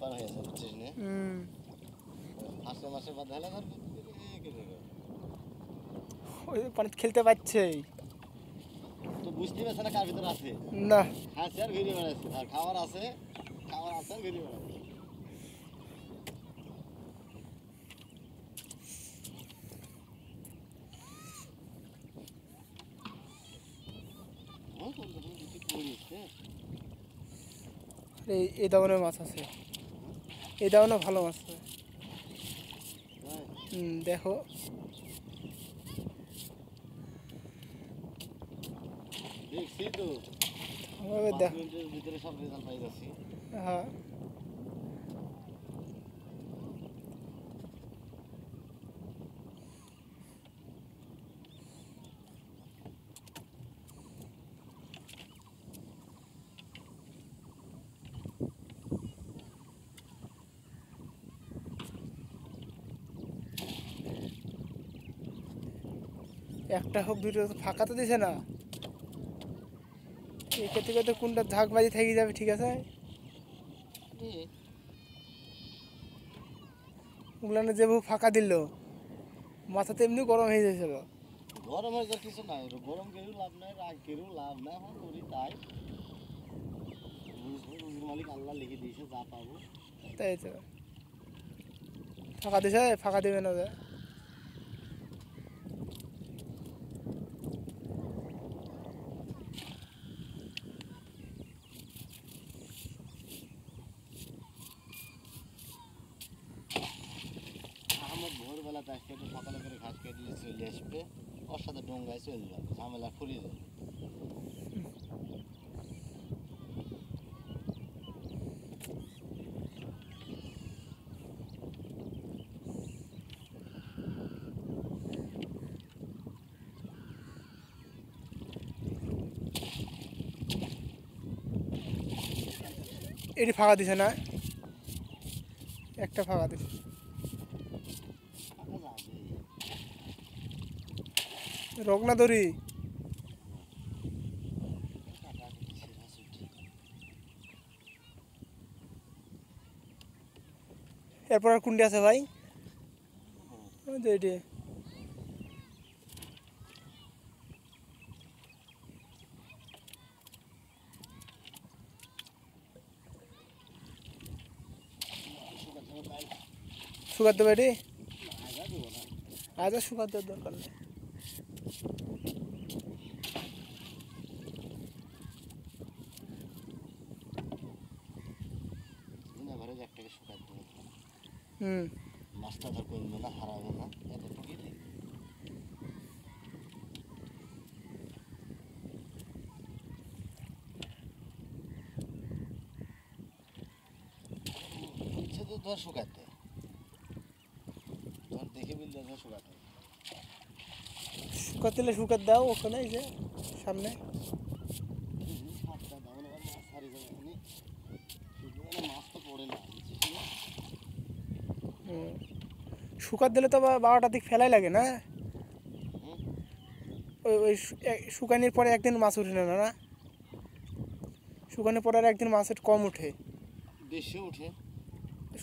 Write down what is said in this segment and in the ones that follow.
পার হয়েছে বুঝছিস না মাসে মাসে বাদ হলে ধর ওই পানি খেলতে পারছেই তো বুঝতে পারছে না কার ভিতরে আছে না খাচ্ছে আর ঘুরে বেড়াচ্ছে আর খাবার আছে আর ঘুরে বেড়াচ্ছে এই দাওয়ানে মাছ আছে এই দাওয়ানে ভালো মাছ আছে দেখো দেখছি তো ভিতরে সব রেজাল্ট পাই যাচ্ছি হ্যাঁ একটা হোক ভিডিও ফাঁকা তো দিছে না একে থেকে তো কোনটা ঝাঁকবাজি থেকে যাবে ঠিক আছে ওগুলো যেভাবে ফাঁকা দিল মাথা তো এমনি গরম হয়ে যাচ্ছিল গরম হয়ে যাওয়ার কিছু নাই গরম কেউ লাভ নাই রাগ কেউ লাভ নাই এখন করি তাই মালিক আল্লাহ লিখে দিয়েছে যা পাবো তাই তো ফাঁকা দিছে ফাঁকা দেবে না ভোরবেলা তাই একটু সকালে করে ঘাস কেটে দিলে চলে আসবে ওর সাথে ডোঙ্গায় চলে যাবে ঝামেলা ফুরিয়ে যাবে এটি ফাঁকা দিছে না একটা ফাঁকা দিছে রগনা দড়ি এরপর আর কোনটি আছে ভাই এটি শুকার দেবে এটি আজ আর শুকার দেওয়ার দরকার নেই মাছটা ধর করবে না হারাবে না এতটুকুই ইচ্ছে তো ধর শুকাতে ধর দেখে বিল ধর শুকাতে শুকাতে শুকাত দাও ওখানে এই যে সামনে মাছ তো পড়ে না শুকাত দিলে তো 12টার দিক ফেলাই লাগে না ওই শুকানির পরে একদিন মাছ উঠে না না শুকানোর পরে আর একদিন মাছের কম উঠে বেশি উঠে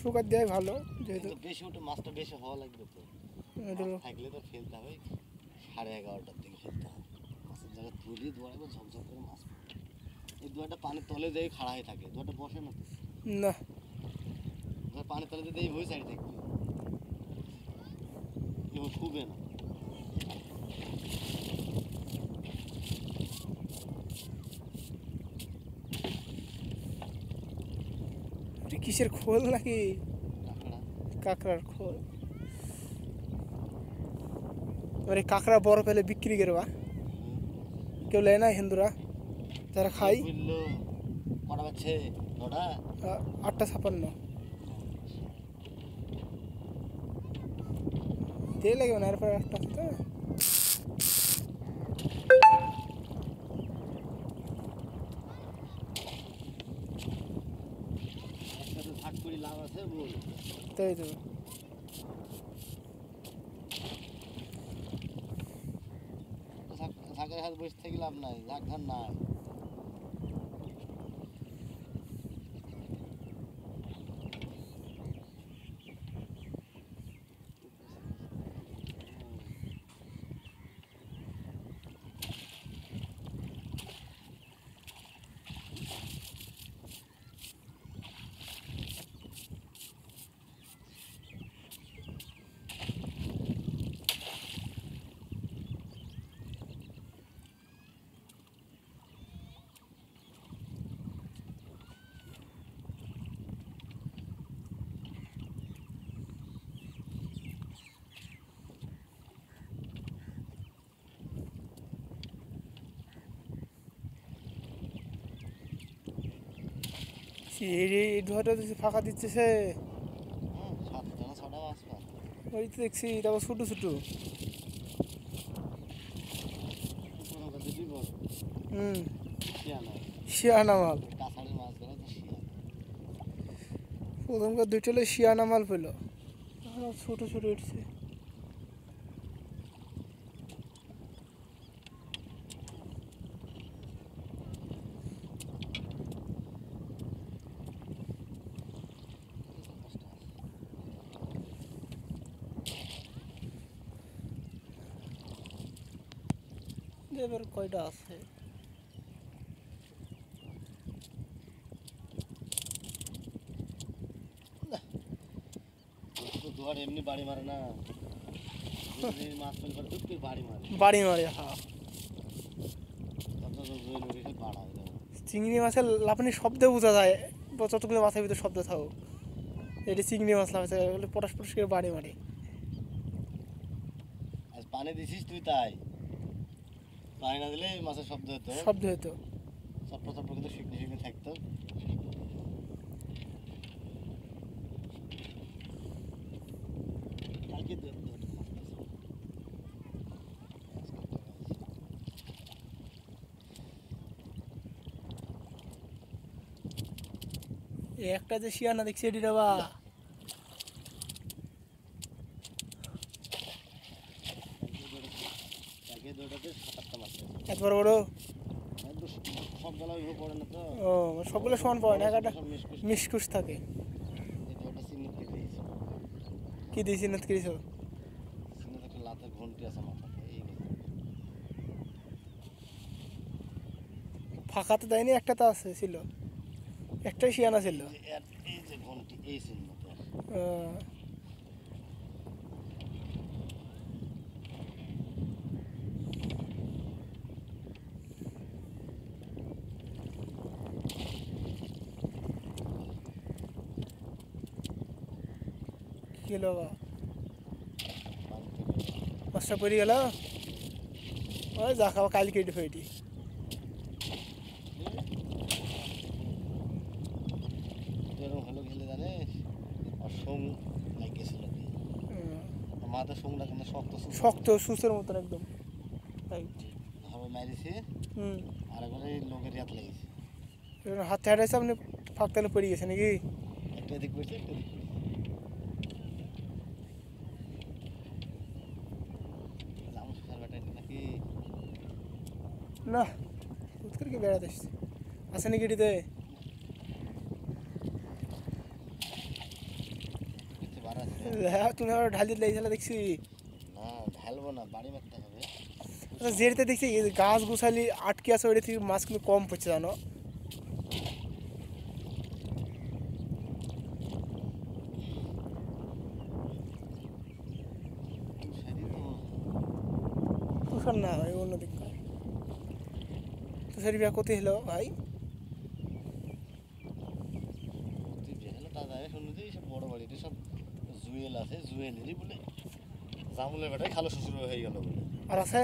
শুকাত দেওয়াই ভালো যেহেতু বেশি উঠে মাছটা বেশি হওয়া লাগবে তো থাকলে তো ফেলতে হবে 11:30টার দিকে ফেলতে হবে মাছের জায়গায় তুলি দোয়ারে ঝকঝক করে মাছ এই দুয়ারটা পানির তলে যাই খাড়া হয়ে থাকে দুয়ারটা বসে না না ধর পানির তলে যদি এই হয়ে সাইড থাকবে এবার শুবে না কিসের খোল নাকি কাঁকড়ার খোল এবারে কাঁকড়া বড় পেলে বিক্রি করবা কেউ লেয় না হিন্দুরা যারা খাই 8:56 দিয়ে লাগবে না এরপর একটা তো তাই তো ঝাঁকের হাত বসে থেকে লাভ নাই ঝাঁক ধান নাই কি এই ধরে ফাঁকা দিচ্ছে সে, সাতটা না ছটা মাছ পায়। ওই তো দেখছি তারপর ছোটো ছোটো। পুকুরের দিদি বড় হুম, শিয়ানা, শিয়ানা মাল। কাছাড়ের মাছগুলো তো শিয়ানা। প্রথমকার দুইটা হলে শিয়ানা মাল পেলো, আর ছোটো ছোটো উঠছে। এবার কয়টা আছে? তো দুয়ার এমনি বাড়ি মারে না, যদি মাছ পেলে পরে দুঃখ করে বাড়ি মারে। বাড়ি মারে, হ্যাঁ। তারপর রোজ রোজ বাড়া হয়ে যাবে। চিংড়ি মাছের লাফানির শব্দে বোঝা যায় যতগুলো মাছের ভিতরে শব্দ থাকুক, এটি চিংড়ি মাছ লাফাচ্ছে, পটাশ পটাশ করে বাড়ি মারে। আজ পানি দিছিস তুই, তাই পানি না দিলে মাছের শব্দ হতো, শব্দ হতো। চপ্পা চপ্পা কিন্তু শুকনো শুকনো থাকতো। কালকে এই একটা যে শিয়ানা দেখছি এটি রে বা, কালকে দুটাতে 7-8টা মাছ আছে। একবার বড়। একদম সব বেলা ওইভাবে পড়ে না তো, ও সবগুলো সমান পাওয়া না, একটা সব মিশকুশ। মিসকুস থাকে। এই দুটা চিনি দিয়ে দিয়েছি, কি দিয়েছি না করেছ? চিনিতে একটা লাতের ঘন্টি আছে মাথাতে, এই ফাঁকাতে দেয়নি, একটা তো আছে ছিল, একটাই শিয়ানা ছিল। এই যে ঘন্টি, এই চিহ্নতে আহ, কি হলো বা, মাছটা পড়ে গেল। ওই যা খাওয়া কাল কেটে ফেটি। এরকম হলো খেলে জানিস, আর সোং লাগিয়েছিল কি, মাথা সোংটা কিন্তু শক্ত শক্ত সুসের মতন একদম। ধরো মারিছে, হুম, আর একবারে লোকের হাত লেগেছে, হাতে হাঁটাইছে আপনি ফাঁক তালে পড়ে গেছে নাকি? একটা দিক পড়ছে, একটা দিক পড়ছে। জামু সুসার ব্যাটারি নাকি না, উৎকর কি বেড়াতে এসছে, আছে নাকি এটিতে? কিছু বার আছে? হ্যাঁ, তুমি আবার ঢাল দিতে লেগেছিল দেখছি। না ঢালবো না, বাড়ি মারতে হবে। আচ্ছা, যেতে দেখছি এই যে গাছ গোছালি আটকে আছে, ওইটা থেকে মাছ কিন্তু কম পড়ছে জানো। তুষারি তো তুষার না, ওই অন্যদিক তুষারি বিয়া কোথায় হলো ভাই? তুই যেখানে তা যায় শুনতে সব বড় বাড়িতে সব জুয়েল আছে, জুয়েলেরই বলে জামুলের বেটাই খালো শ্বশুর হয়ে গেল বলে। আর আছে?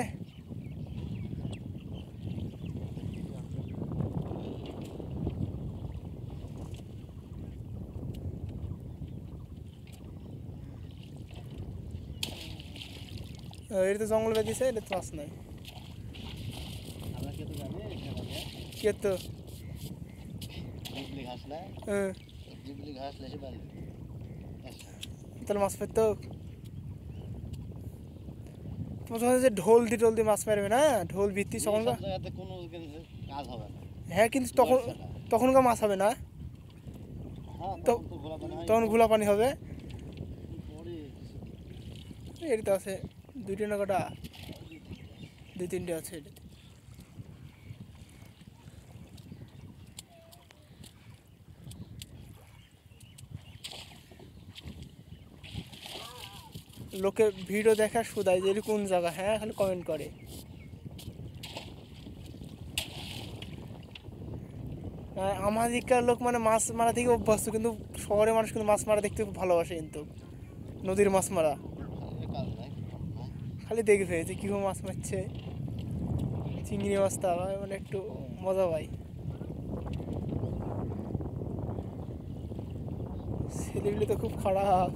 এটা তো জঙ্গল বেঁধেছে, এটা তো মাছ নাই। আমরা কে তো জানি এখানে কে তো জিবলি ঘাস না, হ্যাঁ, জিবলি ঘাস লেসে বাঁধবে। আচ্ছা তাহলে মাছ পেতো। তোমার যখন যে ঢোল দিয়ে মাছ মারবে না, ঢোল ভিত্তি তখন সব জায়গাতে কোনো কিন্তু কাজ হবে না। হ্যাঁ, কিন্তু তখনকার মাছ হবে না, হ্যাঁ তো তখন তো ঘোলা পানি হয়। তখন ঘোলা পানি হবে। পরে এর তো আছে দুইটা না কটা, দুই তিনটে আছে এটা। লোকে ভিডিও দেখা শুধায় যে এর কোন জায়গা, হ্যাঁ খালি কমেন্ট করে। আমাদিককার লোক মানে মাছ মারা থেকে অভ্যস্ত, কিন্তু শহরের মানুষ কিন্তু মাছ মারা দেখতে খুব ভালোবাসে, কিন্তু নদীর মাছ মারা কাজ নাই না। খালি দেখবে যে কীভাবে মাছ মারছে, চিংড়ি মাছটা মানে একটু মজা পাই। ছেলেগুলো তো খুব খারাপ,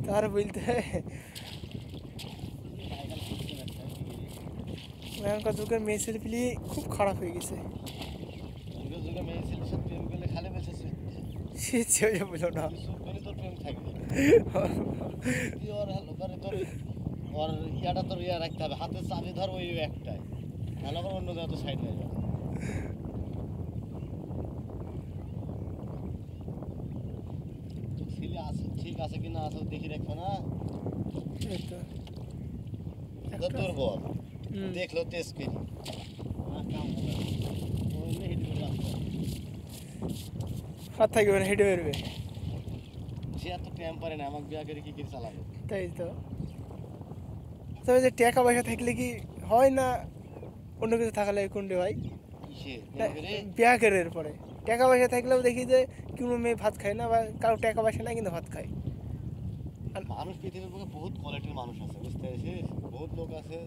তার বলতে এখনকার যুগের মেয়ে ছেলেপিলি খুব খারাপ হয়ে গেছে। যুগে যুগে মেয়ে ছেলের সাথে প্রেম করলে খালি বেঁচে সে ছেলে বলো না। তোর প্রেম থাকবে তুই ওর হলো করে তোর ওর ইয়াটা তোর ইয়া রাখতে হবে, হাতের চাবি ধর ওই একটাই, নাহলে আবার অন্য জায়গায় তো সাইড হয়ে যাবে। তোর ছেলে আছে ঠিক আছে কি না আছে দেখি রাখবে না, এই তো এটা তোর বল হুম। দেখলো তেজ করি কাম হবে না। ওই নিয়ে হিট করে রাখতে হবে। হাত থাকবে না, হেঁটে বেরবে। সে এত প্রেম পারে না, আমাকে বিয়া করে কি করে চালাবে। তাই তো, তবে যে টাকা পয়সা থাকলে কি হয় না অন্য কিছু থাকলে কোনটা হয়? কিসে প্রেম করে? বিয়াকের পরে টাকা পয়সা থাকলেও দেখি যে কোনো মেয়ে ভাত খায় না, বা কারো টাকা পয়সা নাই কিন্তু ভাত খায়। মানুষ পৃথিবীর বুকে বহুত কোয়ালিটির মানুষ আছে, বুঝতে পেরেছিস? বহুত লোক আছে